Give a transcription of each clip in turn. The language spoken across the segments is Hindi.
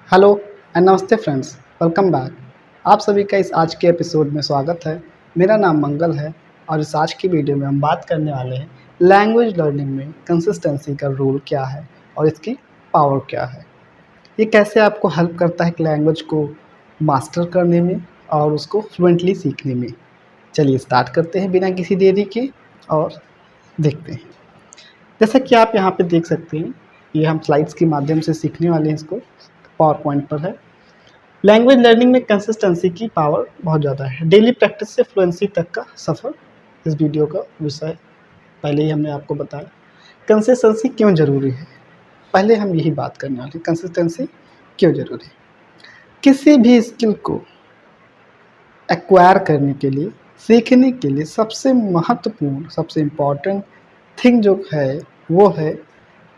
हेलो एंड नमस्ते फ्रेंड्स, वेलकम बैक। आप सभी का इस आज के एपिसोड में स्वागत है। मेरा नाम मंगल है और इस आज की वीडियो में हम बात करने वाले हैं लैंग्वेज लर्निंग में कंसिस्टेंसी का रोल क्या है और इसकी पावर क्या है। ये कैसे आपको हेल्प करता है कि लैंग्वेज को मास्टर करने में और उसको फ्लुएंटली सीखने में। चलिए स्टार्ट करते हैं बिना किसी देरी के और देखते हैं। जैसा कि आप यहाँ पे देख सकते हैं, ये हम स्लाइड्स के माध्यम से सीखने वाले हैं। इसको पावर पॉइंट पर है। लैंग्वेज लर्निंग में कंसिस्टेंसी की पावर बहुत ज़्यादा है। डेली प्रैक्टिस से फ्लुएंसी तक का सफ़र इस वीडियो का विषय पहले ही हमने आपको बताया। कंसिस्टेंसी क्यों ज़रूरी है, पहले हम यही बात करने वाले हैं। कंसिस्टेंसी क्यों ज़रूरी है? किसी भी स्किल को एक्वायर करने के लिए, सीखने के लिए सबसे महत्वपूर्ण, सबसे इम्पॉर्टेंट थिंग जो है वो है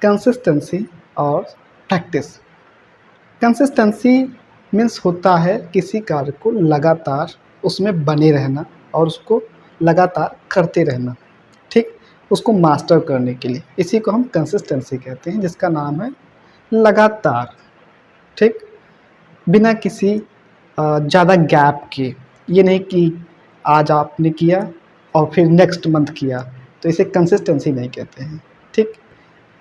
कंसिस्टेंसी और प्रैक्टिस। कंसिस्टेंसी मीन्स होता है किसी कार्य को लगातार उसमें बने रहना और उसको लगातार करते रहना, ठीक, उसको मास्टर करने के लिए। इसी को हम कंसिस्टेंसी कहते हैं, जिसका नाम है लगातार, ठीक, बिना किसी ज़्यादा गैप के। ये नहीं कि आज आपने किया और फिर नेक्स्ट मंथ किया, तो इसे कंसिस्टेंसी नहीं कहते हैं, ठीक।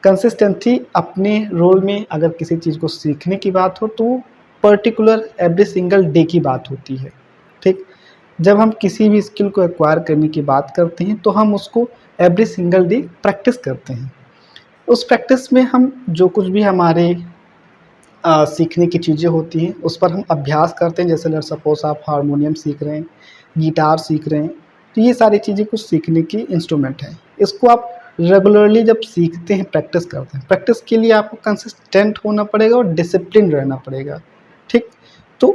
कंसिस्टेंसी अपने रोल में अगर किसी चीज़ को सीखने की बात हो तो पर्टिकुलर एवरी सिंगल डे की बात होती है, ठीक। जब हम किसी भी स्किल को एक्वायर करने की बात करते हैं तो हम उसको एवरी सिंगल डे प्रैक्टिस करते हैं। उस प्रैक्टिस में हम जो कुछ भी हमारे सीखने की चीज़ें होती हैं उस पर हम अभ्यास करते हैं। जैसे लेट्स सपोज आप हारमोनियम सीख रहे हैं, गिटार सीख रहे हैं, तो ये सारी चीज़ें कुछ सीखने की इंस्ट्रूमेंट हैं। इसको आप रेगुलरली जब सीखते हैं, प्रैक्टिस करते हैं, प्रैक्टिस के लिए आपको कंसिस्टेंट होना पड़ेगा और डिसिप्लिन रहना पड़ेगा, ठीक। तो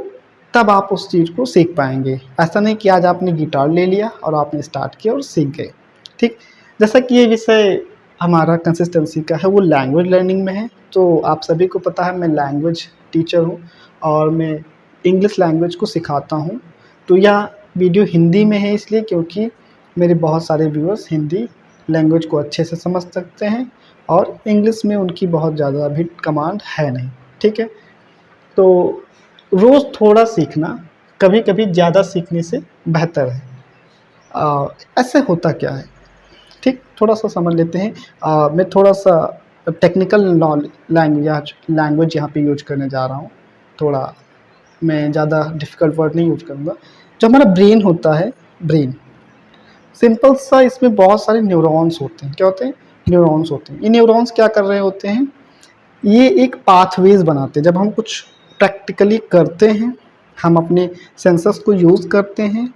तब आप उस चीज़ को सीख पाएंगे। ऐसा नहीं कि आज आपने गिटार ले लिया और आपने स्टार्ट किया और सीख गए, ठीक। जैसा कि ये विषय हमारा कंसिस्टेंसी का है वो लैंग्वेज लर्निंग में है, तो आप सभी को पता है मैं लैंग्वेज टीचर हूँ और मैं इंग्लिश लैंग्वेज को सिखाता हूँ। तो यह वीडियो हिंदी में है इसलिए क्योंकि मेरे बहुत सारे व्यूअर्स हिंदी लैंग्वेज को अच्छे से समझ सकते हैं और इंग्लिश में उनकी बहुत ज़्यादा भी कमांड है नहीं, ठीक है। तो रोज़ थोड़ा सीखना कभी कभी ज़्यादा सीखने से बेहतर है। ऐसे होता क्या है, ठीक, थोड़ा सा समझ लेते हैं। मैं थोड़ा सा टेक्निकल लैंग्वेज यहाँ पे यूज करने जा रहा हूँ। थोड़ा मैं ज़्यादा डिफ़िकल्ट वर्ड नहीं यूज करूँगा। जो हमारा ब्रेन होता है, ब्रेन सिंपल सा, इसमें बहुत सारे न्यूरॉन्स होते हैं। क्या होते हैं? न्यूरॉन्स होते हैं। ये न्यूरॉन्स क्या कर रहे होते हैं? ये एक पाथवेज बनाते हैं। जब हम कुछ प्रैक्टिकली करते हैं, हम अपने सेंसर्स को यूज़ करते हैं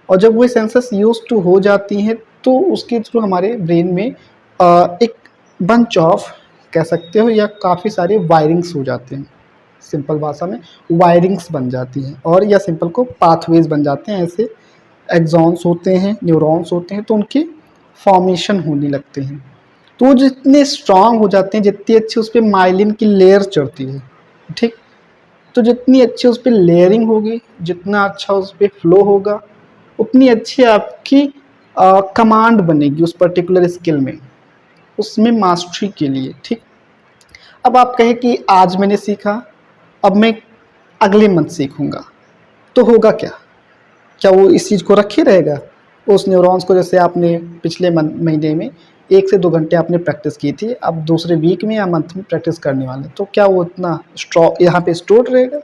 और जब वो सेंसर्स यूज टू हो जाती हैं तो उसके थ्रू हमारे ब्रेन में एक बंच ऑफ, कह सकते हो, या काफ़ी सारे वायरिंग्स हो जाते हैं। सिंपल भाषा में वायरिंग्स बन जाती हैं और या सिंपल को पाथवेज बन जाते हैं। ऐसे एक्सॉन्स होते हैं, न्यूरॉन्स होते हैं, तो उनके फॉर्मेशन होने लगते हैं। तो वो जितने स्ट्रांग हो जाते हैं, जितनी अच्छी उस पर माइलिन की लेयर चढ़ती है, ठीक। तो जितनी अच्छी उस पर लेयरिंग होगी, जितना अच्छा उस पर फ्लो होगा, उतनी अच्छी आपकी कमांड बनेगी उस पर्टिकुलर स्किल में, उसमें मास्टरी के लिए, ठीक। अब आप कहें कि आज मैंने सीखा, अब मैं अगले मंथ सीखूंगा, तो होगा क्या? क्या वो इस चीज़ को रखे रहेगा? उस न्यूरॉन्स को, जैसे आपने पिछले महीने में 1 से 2 घंटे आपने प्रैक्टिस की थी, अब दूसरे वीक में या मंथ में प्रैक्टिस करने वाले, तो क्या वो इतना यहाँ पे स्टोर रहेगा?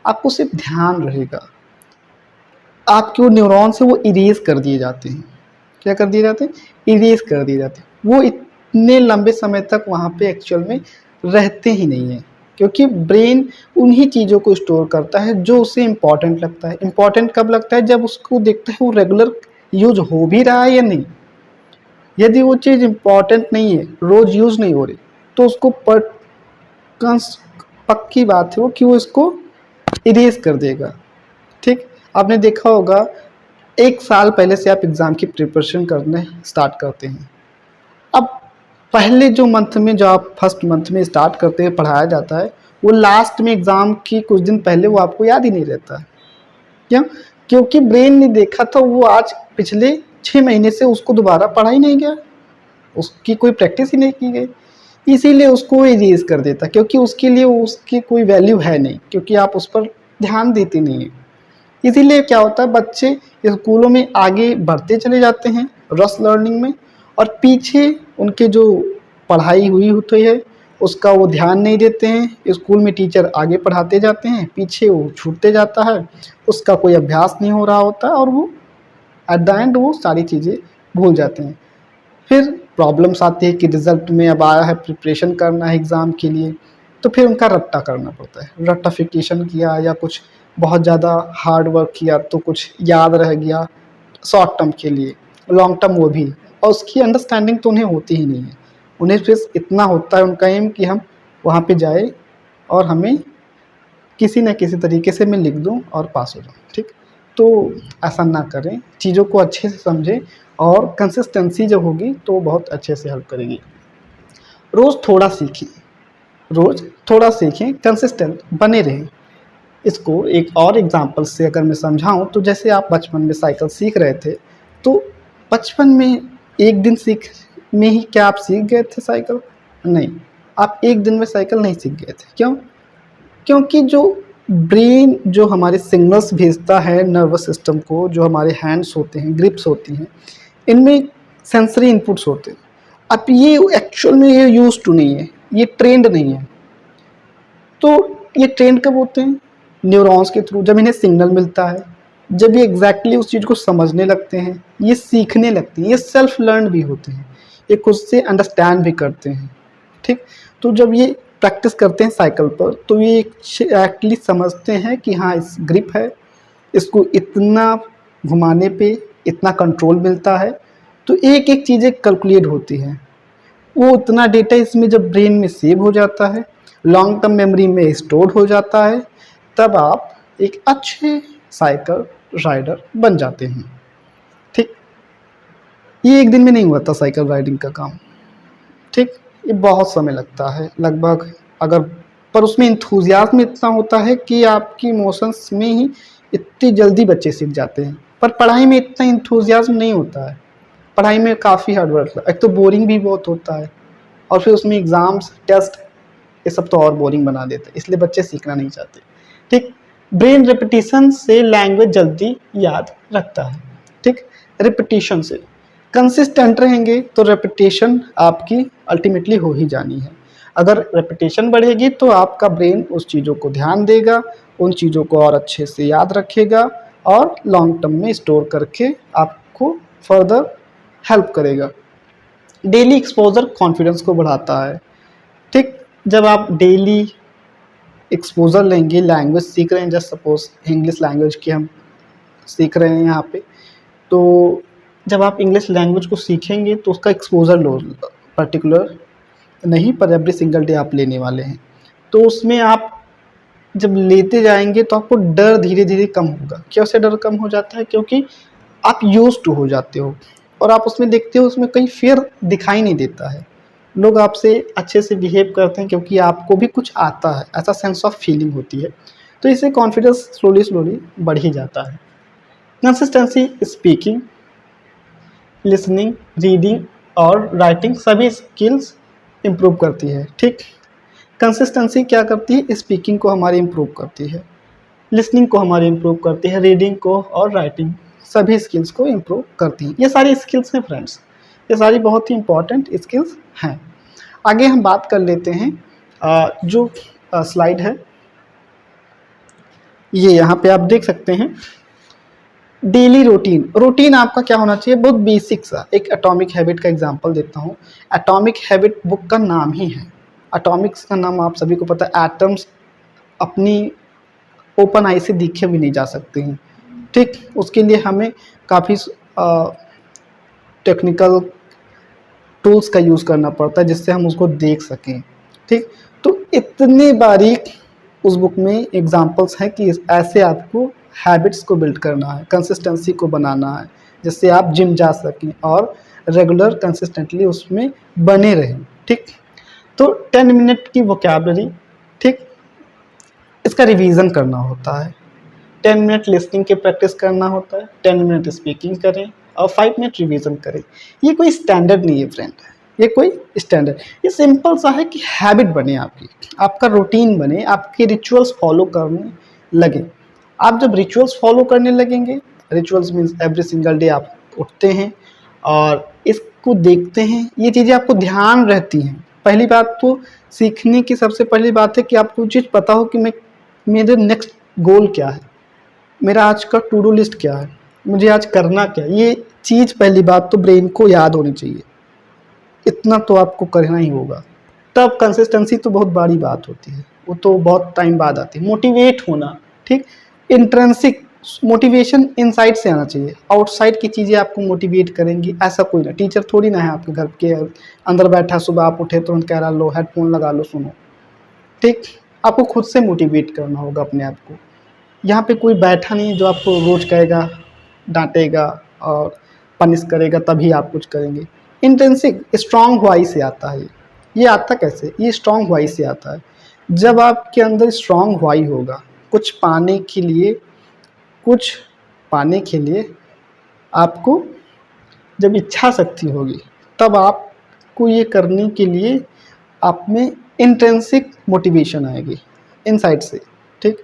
आपको सिर्फ ध्यान रहेगा। आपके वो न्यूरॉन्स है वो इरेज कर दिए जाते हैं। क्या कर दिए जाते हैं? इरेज कर दिए जाते हैं। वो इतने लंबे समय तक वहाँ पे एक्चुअल में रहते ही नहीं हैं, क्योंकि ब्रेन उन्हीं चीज़ों को स्टोर करता है जो उसे इम्पॉर्टेंट लगता है। इम्पॉर्टेंट कब लगता है? जब उसको देखता है वो रेगुलर यूज हो भी रहा है या नहीं। यदि वो चीज़ इम्पॉर्टेंट नहीं है, रोज़ यूज़ नहीं हो रही, तो उसको पक्की बात है वो कि वो इसको इरेज कर देगा, ठीक। आपने देखा होगा 1 साल पहले से आप एग्ज़ाम की प्रिपरेशन करने स्टार्ट करते हैं। अब पहले जो मंथ में, जो आप फर्स्ट मंथ में स्टार्ट करते हैं, पढ़ाया जाता है, वो लास्ट में एग्ज़ाम की कुछ दिन पहले वो आपको याद ही नहीं रहता है। क्यों? क्योंकि ब्रेन ने देखा था वो आज पिछले 6 महीने से उसको दोबारा पढ़ा ही नहीं गया, उसकी कोई प्रैक्टिस ही नहीं की गई। इसीलिए उसको इरेज कर देता, क्योंकि उसके लिए उसकी कोई वैल्यू है नहीं, क्योंकि आप उस पर ध्यान देते नहीं हैं। इसीलिए क्या होता है, बच्चे स्कूलों में आगे बढ़ते चले जाते हैं रस लर्निंग में, और पीछे उनके जो पढ़ाई हुई होती है उसका वो ध्यान नहीं देते हैं। स्कूल में टीचर आगे पढ़ाते जाते हैं, पीछे वो छूटते जाता है, उसका कोई अभ्यास नहीं हो रहा होता, और वो एट द एंड वो सारी चीज़ें भूल जाते हैं। फिर प्रॉब्लम्स आती है कि रिजल्ट में अब आया है, प्रिपरेशन करना है एग्ज़ाम के लिए, तो फिर उनका रट्टा करना पड़ता है। रट्टाफिकेशन किया या कुछ बहुत ज़्यादा हार्ड वर्क किया तो कुछ याद रह गया शॉर्ट टर्म के लिए, लॉन्ग टर्म वो भी, और उसकी अंडरस्टैंडिंग तो उन्हें होती ही नहीं है। उन्हें सिर्फ इतना होता है उनका एम कि हम वहाँ पे जाए और हमें किसी न किसी तरीके से मैं लिख दूँ और पास हो जाऊँ, ठीक। तो ऐसा ना करें, चीज़ों को अच्छे से समझें, और कंसिस्टेंसी जब होगी तो बहुत अच्छे से हेल्प करेगी। रोज़ थोड़ा सीखें, रोज़ थोड़ा सीखें, कंसिस्टेंट बने रहें। इसको एक और एग्जांपल से अगर मैं समझाऊँ, तो जैसे आप बचपन में साइकिल सीख रहे थे, तो बचपन में एक दिन सीख में ही क्या आप सीख गए थे साइकिल? नहीं, आप एक दिन में साइकिल नहीं सीख गए थे। क्यों? क्योंकि जो ब्रेन जो हमारे सिग्नल्स भेजता है नर्वस सिस्टम को, जो हमारे हैंड्स होते हैं, ग्रिप्स होती हैं, इनमें सेंसरी इनपुट्स होते हैं। अब ये एक्चुअल में ये यूज्ड टू नहीं है, ये ट्रेंड नहीं है। तो ये ट्रेंड कब होते हैं? न्यूरॉन्स के थ्रू, जब इन्हें सिग्नल मिलता है, जब ये एग्जैक्टली उस चीज़ को समझने लगते हैं, ये सीखने लगते हैं, ये सेल्फ लर्न भी होते हैं, ये खुद से अंडरस्टैंड भी करते हैं, ठीक। तो जब ये प्रैक्टिस करते हैं साइकिल पर, तो ये एक्चुअली समझते हैं कि हाँ इस ग्रिप है, इसको इतना घुमाने पे इतना कंट्रोल मिलता है। तो एक एक चीज़ें कैलकुलेट होती हैं, वो उतना डेटा इसमें जब ब्रेन में सेव हो जाता है, लॉन्ग टर्म मेमोरी में स्टोर हो जाता है, तब आप एक अच्छे साइकिल राइडर बन जाते हैं, ठीक। ये एक दिन में नहीं हुआ था साइकिल राइडिंग का काम, ठीक। ये बहुत समय लगता है लगभग, अगर पर उसमें इंथुजियाज्म इतना होता है कि आपकी इमोशंस में ही इतनी जल्दी बच्चे सीख जाते हैं। पर पढ़ाई में इतना इंथुजियाज्म नहीं होता है, पढ़ाई में काफ़ी हार्ड वर्क, एक तो बोरिंग भी बहुत होता है, और फिर उसमें एग्ज़ाम्स, टेस्ट, ये सब तो और बोरिंग बना देते हैं, इसलिए बच्चे सीखना नहीं चाहते, ठीक। ब्रेन रिपीटिशन से लैंग्वेज जल्दी याद रखता है, ठीक। रिपीटिशन से कंसिस्टेंट रहेंगे तो रेपिटेशन आपकी अल्टीमेटली हो ही जानी है। अगर रेपिटेशन बढ़ेगी तो आपका ब्रेन उस चीज़ों को ध्यान देगा, उन चीज़ों को और अच्छे से याद रखेगा, और लॉन्ग टर्म में स्टोर करके आपको फर्दर हेल्प करेगा। डेली एक्सपोजर कॉन्फिडेंस को बढ़ाता है, ठीक। जब आप डेली एक्सपोजर लेंगे, लैंग्वेज सीख रहे हैं, जस्ट सपोज इंग्लिश लैंग्वेज की हम सीख रहे हैं यहाँ पे, तो जब आप इंग्लिश लैंग्वेज को सीखेंगे तो उसका एक्सपोजर लो, पर्टिकुलर नहीं पर एवरी सिंगल डे आप लेने वाले हैं, तो उसमें आप जब लेते जाएंगे तो आपको डर धीरे धीरे कम होगा। क्यों से डर कम हो जाता है? क्योंकि आप यूज टू हो जाते हो, और आप उसमें देखते हो उसमें कहीं फियर दिखाई नहीं देता है, लोग आपसे अच्छे से बिहेव करते हैं क्योंकि आपको भी कुछ आता है, ऐसा सेंस ऑफ फीलिंग होती है। तो इससे कॉन्फिडेंस स्लोली स्लोली बढ़ ही जाता है। कंसिस्टेंसी स्पीकिंग, लिसनिंग, रीडिंग और राइटिंग सभी स्किल्स इम्प्रूव करती है, ठीक। कंसिस्टेंसी क्या करती है? स्पीकिंग को हमारी इम्प्रूव करती है, लिसनिंग को हमारी इम्प्रूव करती है, रीडिंग को और राइटिंग सभी स्किल्स को इम्प्रूव करती हैं। ये सारी स्किल्स हैं फ्रेंड्स, ये सारी बहुत ही इंपॉर्टेंट स्किल्स हैं। आगे हम बात कर लेते हैं जो स्लाइड है, ये यहाँ पे आप देख सकते हैं। डेली रूटीन आपका क्या होना चाहिए? बहुत बेसिक सा एक एटॉमिक हैबिट का एग्जांपल देता हूँ। एटॉमिक हैबिट बुक का नाम ही है, एटॉमिक्स का नाम आप सभी को पता है। एटम्स अपनी ओपन आई से दिखे भी नहीं जा सकते हैं, ठीक। उसके लिए हमें काफ़ी टेक्निकल टूल्स का यूज़ करना पड़ता है जिससे हम उसको देख सकें, ठीक। तो इतने बारीक उस बुक में एग्जांपल्स हैं कि ऐसे आपको हैबिट्स को बिल्ड करना है, कंसिस्टेंसी को बनाना है, जिससे आप जिम जा सकें और रेगुलर कंसिस्टेंटली उसमें बने रहें, ठीक। तो 10 मिनट की वोकैबुलरी, ठीक, इसका रिवीजन करना होता है। 10 मिनट लिसनिंग की प्रैक्टिस करना होता है, 10 मिनट स्पीकिंग करें और 5 मिनट रिवीजन करें। ये कोई स्टैंडर्ड नहीं है फ्रेंड, ये कोई स्टैंडर्ड, ये सिंपल सा है कि हैबिट बने आपकी, आपका रूटीन बने, आपके रिचुअल्स फॉलो करने लगे। आप जब रिचुअल्स फॉलो करने लगेंगे, rituals means every single day आप उठते हैं और इसको देखते हैं, ये चीज़ें आपको ध्यान रहती हैं। पहली बात तो सीखने की सबसे पहली बात है कि आपको चीज़ पता हो कि मेरे नेक्स्ट गोल क्या है, मेरा आज का टू डू लिस्ट क्या है, मुझे आज करना क्या है। ये चीज़ पहली बात तो ब्रेन को याद होनी चाहिए, इतना तो आपको करना ही होगा। तब कंसिस्टेंसी तो बहुत बड़ी बात होती है, वो तो बहुत टाइम बाद आती है। मोटिवेट होना, ठीक, इंट्रिंसिक मोटिवेशन इनसाइड से आना चाहिए, आउटसाइड की चीज़ें आपको मोटिवेट करेंगी ऐसा कोई ना, टीचर थोड़ी ना है आपके घर के अंदर बैठा, सुबह आप उठे तुरंत कह रहा लो हेडफोन लगा लो सुनो, ठीक। आपको खुद से मोटिवेट करना होगा अपने आप को। यहाँ पे कोई बैठा नहीं है जो आपको रोज कहेगा, डांटेगा और पनिश करेगा तभी आप कुछ करेंगे। इंटेंसिक स्ट्रांग वॉइस से आता है, ये आता कैसे, ये स्ट्रांग वॉइस से आता है जब आपके अंदर स्ट्रांग वॉइस होगा, कुछ पाने के लिए आपको जब इच्छा शक्ति होगी तब आपको ये करने के लिए आप में इंट्रिंसिक मोटिवेशन आएगी इनसाइड से, ठीक।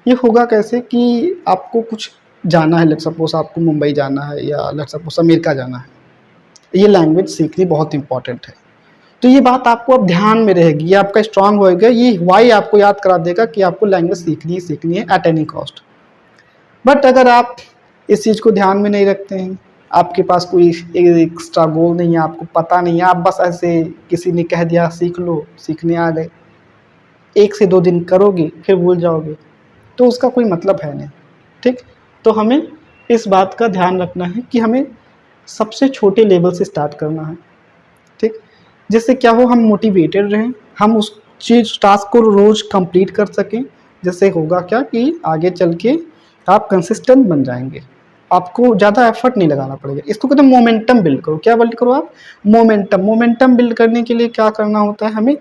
ये होगा कैसे कि आपको कुछ जाना है, लेट सपोज आपको मुंबई जाना है या लेट सपोज अमेरिका जाना है, ये लैंग्वेज सीखनी बहुत इंपॉर्टेंट है। तो ये बात आपको अब ध्यान में रहेगी, ये आपका स्ट्रांग होएगा, ये वाई आपको याद करा देगा कि आपको लैंग्वेज सीखनी है एट एनी कॉस्ट। बट अगर आप इस चीज़ को ध्यान में नहीं रखते हैं, आपके पास कोई एक्स्ट्रा गोल नहीं है, आपको पता नहीं है, आप बस ऐसे किसी ने कह दिया सीख लो, सीखने आ गए, 1 से 2 दिन करोगे फिर भूल जाओगे, तो उसका कोई मतलब है नहीं, ठीक। तो हमें इस बात का ध्यान रखना है कि हमें सबसे छोटे लेवल से स्टार्ट करना है, ठीक। जिससे क्या हो, हम मोटिवेटेड रहें, हम उस चीज़ टास्क को रोज़ कंप्लीट कर सकें, जिससे होगा क्या कि आगे चल के आप कंसिस्टेंट बन जाएंगे, आपको ज़्यादा एफर्ट नहीं लगाना पड़ेगा। इसको कहते हैं मोमेंटम बिल्ड करो। क्या बिल्ड करो आप, मोमेंटम बिल्ड करने के लिए क्या करना होता है, हमें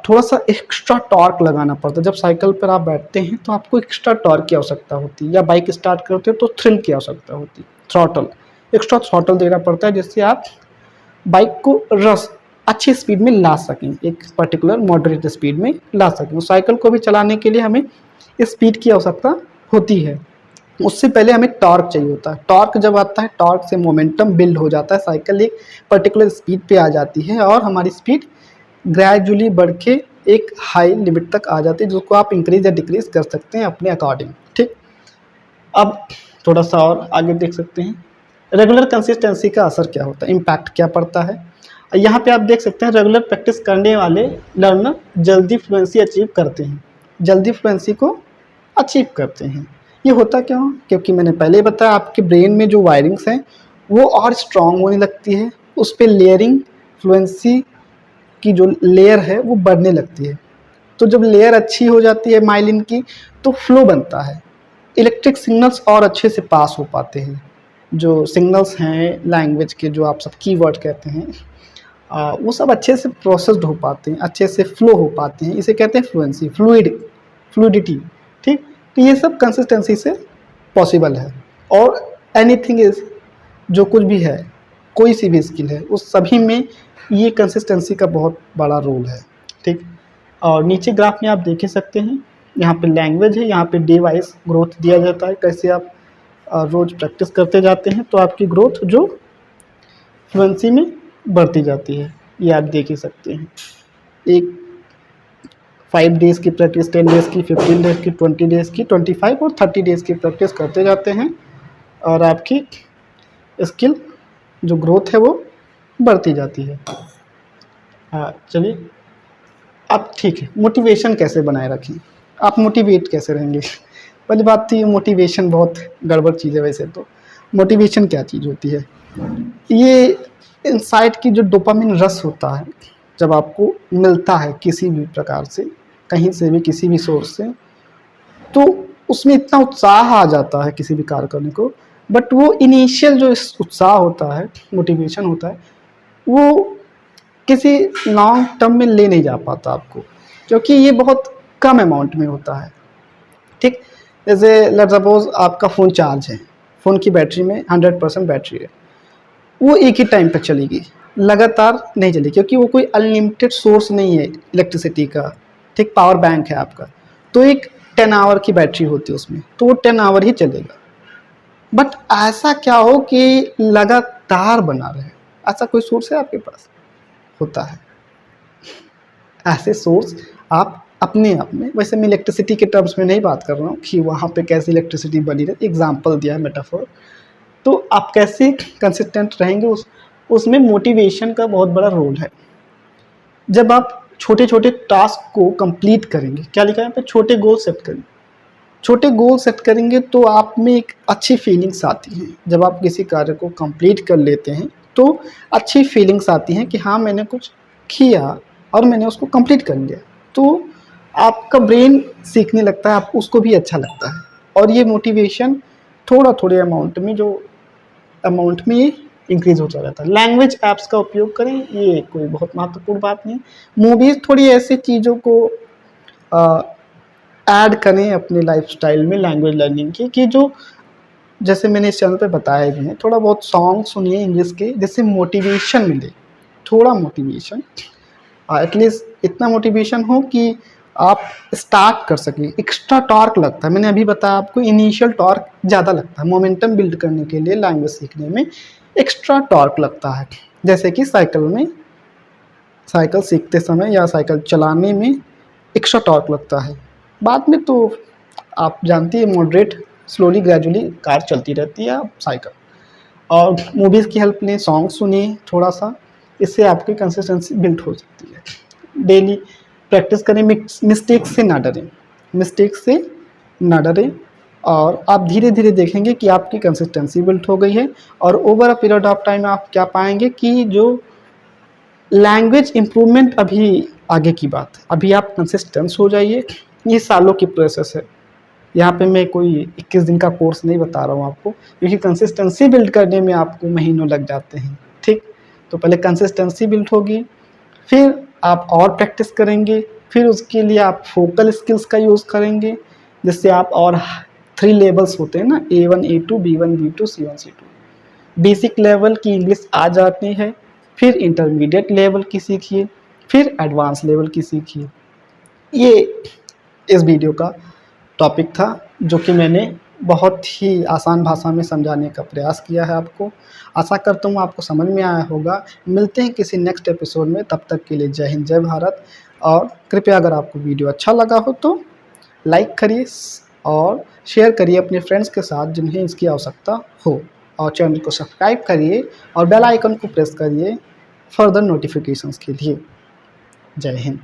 थोड़ा सा एक्स्ट्रा टॉर्क लगाना पड़ता है। जब साइकिल पर आप बैठते हैं तो आपको एक्स्ट्रा टॉर्क की आवश्यकता होती है, या बाइक स्टार्ट करते हो तो थ्रिल की आवश्यकता होती है, थ्रॉटल, एक्स्ट्रा थ्रॉटल देना पड़ता है जिससे आप बाइक को अच्छी स्पीड में ला सकें, एक पर्टिकुलर मॉडरेट स्पीड में ला सकें। साइकिल को भी चलाने के लिए हमें स्पीड की आवश्यकता होती है, उससे पहले हमें टॉर्क चाहिए होता है। टॉर्क जब आता है, टॉर्क से मोमेंटम बिल्ड हो जाता है, साइकिल एक पर्टिकुलर स्पीड पे आ जाती है और हमारी स्पीड ग्रेजुअली बढ़ के एक हाई लिमिट तक आ जाती है, जिसको आप इंक्रीज या डिक्रीज कर सकते हैं अपने अकॉर्डिंग, ठीक। अब थोड़ा सा और आगे देख सकते हैं, रेगुलर कंसिस्टेंसी का असर क्या होता है, इम्पैक्ट क्या पड़ता है। यहाँ पे आप देख सकते हैं रेगुलर प्रैक्टिस करने वाले लर्नर जल्दी फ्लुएंसी अचीव करते हैं, जल्दी फ्लुएंसी को अचीव करते हैं। ये होता क्यों, क्योंकि मैंने पहले बताया आपके ब्रेन में जो वायरिंग्स हैं वो और स्ट्रांग होने लगती है, उस पर लेयरिंग, फ्लुएंसी की जो लेयर है वो बढ़ने लगती है। तो जब लेयर अच्छी हो जाती है माइलिन की तो फ्लो बनता है, इलेक्ट्रिक सिग्नल्स और अच्छे से पास हो पाते हैं। जो सिग्नल्स हैं लैंग्वेज के, जो आप सब कीवर्ड कहते हैं, वो सब अच्छे से प्रोसेस्ड हो पाते हैं, अच्छे से फ्लो हो पाते हैं, इसे कहते हैं फ्लुएंसी, फ्लूइडिटी, ठीक। तो ये सब कंसिस्टेंसी से पॉसिबल है। और एनीथिंग इज, जो कुछ भी है, कोई सी भी स्किल है, उस सभी में ये कंसिस्टेंसी का बहुत बड़ा रोल है, ठीक। और नीचे ग्राफ में आप देख ही सकते हैं, यहाँ पे लैंग्वेज है, यहाँ पे डे वाइज ग्रोथ दिया जाता है, कैसे आप रोज़ प्रैक्टिस करते जाते हैं तो आपकी ग्रोथ जो फ्लुएंसी में बढ़ती जाती है, ये आप देख ही सकते हैं। एक 5 डेज़ की प्रैक्टिस, 10 डेज़ की, 15 डेज़ की, 20 डेज़ की, 25 और 30 डेज़ की प्रैक्टिस करते जाते हैं और आपकी स्किल जो ग्रोथ है वो बढ़ती जाती है। चलिए अब ठीक है, मोटिवेशन कैसे बनाए रखें, आप मोटिवेट कैसे रहेंगे। पहली बात तो ये मोटिवेशन बहुत गड़बड़ चीज़ है। वैसे तो मोटिवेशन क्या चीज़ होती है, ये इनसाइट की जो डोपामिन रस होता है, जब आपको मिलता है किसी भी प्रकार से, कहीं से भी, किसी भी सोर्स से, तो उसमें इतना उत्साह आ जाता है किसी भी कार्य करने को। बट वो इनिशियल जो उत्साह होता है, मोटिवेशन होता है, वो किसी लॉन्ग टर्म में ले नहीं जा पाता आपको, क्योंकि ये बहुत कम अमाउंट में होता है, ठीक। जैसे लेट्स सपोज आपका फ़ोन चार्ज है, फ़ोन की बैटरी में 100% बैटरी है, वो एक ही टाइम पर चलेगी, लगातार नहीं चलेगी, क्योंकि वो कोई अनलिमिटेड सोर्स नहीं है इलेक्ट्रिसिटी का, ठीक, पावर बैंक है आपका। तो एक 10 आवर की बैटरी होती है उसमें, तो वो 10 आवर ही चलेगा। बट ऐसा क्या हो कि लगातार बना रहे, ऐसा कोई सोर्स है आपके पास? होता है। ऐसे सोर्स आप अपने आप में, वैसे मैं इलेक्ट्रिसिटी के टर्म्स में नहीं बात कर रहा हूँ कि वहाँ पे कैसे इलेक्ट्रिसिटी बनी रहे, एग्जाम्पल दिया है, मेटाफोर। तो आप कैसे कंसिस्टेंट रहेंगे उसमें मोटिवेशन का बहुत बड़ा रोल है। जब आप छोटे छोटे टास्क को कंप्लीट करेंगे, क्या लिखा है यहाँ पे, छोटे गोल सेट करेंगे, छोटे गोल सेट करेंगे तो आप में एक अच्छी फीलिंग्स आती हैं। जब आप किसी कार्य को कंप्लीट कर लेते हैं तो अच्छी फीलिंग्स आती हैं कि हाँ मैंने कुछ किया और मैंने उसको कंप्लीट कर लिया। तो आपका ब्रेन सीखने लगता है, आप उसको भी अच्छा लगता है, और ये मोटिवेशन थोड़ा थोड़े अमाउंट में ये इंक्रीज होता रहता है। लैंग्वेज ऐप्स का उपयोग करें, ये कोई बहुत महत्वपूर्ण बात नहीं। मूवीज़ थोड़ी ऐसी चीज़ों को ऐड करें अपने लाइफस्टाइल में लैंग्वेज लर्निंग की, कि जो जैसे मैंने इस चैनल पे बताए भी हैं, थोड़ा बहुत सॉन्ग सुनिए इंग्लिश के, जिससे मोटिवेशन मिले, थोड़ा मोटिवेशन, एटलीस्ट इतना मोटिवेशन हो कि आप स्टार्ट कर सकें। एक्स्ट्रा टॉर्क लगता है, मैंने अभी बताया आपको, इनिशियल टॉर्क ज़्यादा लगता है मोमेंटम बिल्ड करने के लिए, लैंग्वेज सीखने में एक्स्ट्रा टॉर्क लगता है। जैसे कि साइकिल सीखते समय या साइकिल चलाने में एक्स्ट्रा टॉर्क लगता है। बाद में तो आप जानती है मॉडरेट स्लोली ग्रेजुअली कार चलती रहती है, साइकिल। और मूवीज़ की हेल्प लें, सॉन्ग सुनिए थोड़ा सा, इससे आपकी कंसिस्टेंसी बिल्ड हो सकती है। डेली प्रैक्टिस करें, मिस्टेक से ना डरें, और आप धीरे धीरे देखेंगे कि आपकी कंसिस्टेंसी बिल्ड हो गई है। और over a period of time आप क्या पाएंगे कि जो लैंग्वेज इम्प्रूवमेंट अभी आगे की बात है, अभी आप कंसिस्टेंस हो जाइए। ये सालों की प्रोसेस है, यहाँ पे मैं कोई 21 दिन का कोर्स नहीं बता रहा हूँ आपको, क्योंकि कंसिस्टेंसी बिल्ड करने में आपको महीनों लग जाते हैं, ठीक। तो पहले कंसिस्टेंसी बिल्ड होगी, फिर आप और प्रैक्टिस करेंगे, फिर उसके लिए आप फोकल स्किल्स का यूज़ करेंगे, जिससे आप और 3 लेवल्स होते हैं ना, A1 A2 B1 B2 C1 C2। Basic level की इंग्लिश आ जाती है, फिर इंटरमीडिएट लेवल की सीखिए, फिर एडवांस लेवल की सीखिए। ये इस वीडियो का टॉपिक था, जो कि मैंने बहुत ही आसान भाषा में समझाने का प्रयास किया है आपको। आशा करता हूँ आपको समझ में आया होगा। मिलते हैं किसी नेक्स्ट एपिसोड में, तब तक के लिए जय हिंद जय भारत। और कृपया अगर आपको वीडियो अच्छा लगा हो तो लाइक करिए और शेयर करिए अपने फ्रेंड्स के साथ जिन्हें इसकी आवश्यकता हो, और चैनल को सब्सक्राइब करिए और बेल आइकन को प्रेस करिए फर्दर नोटिफिकेशंस के लिए। जय हिंद।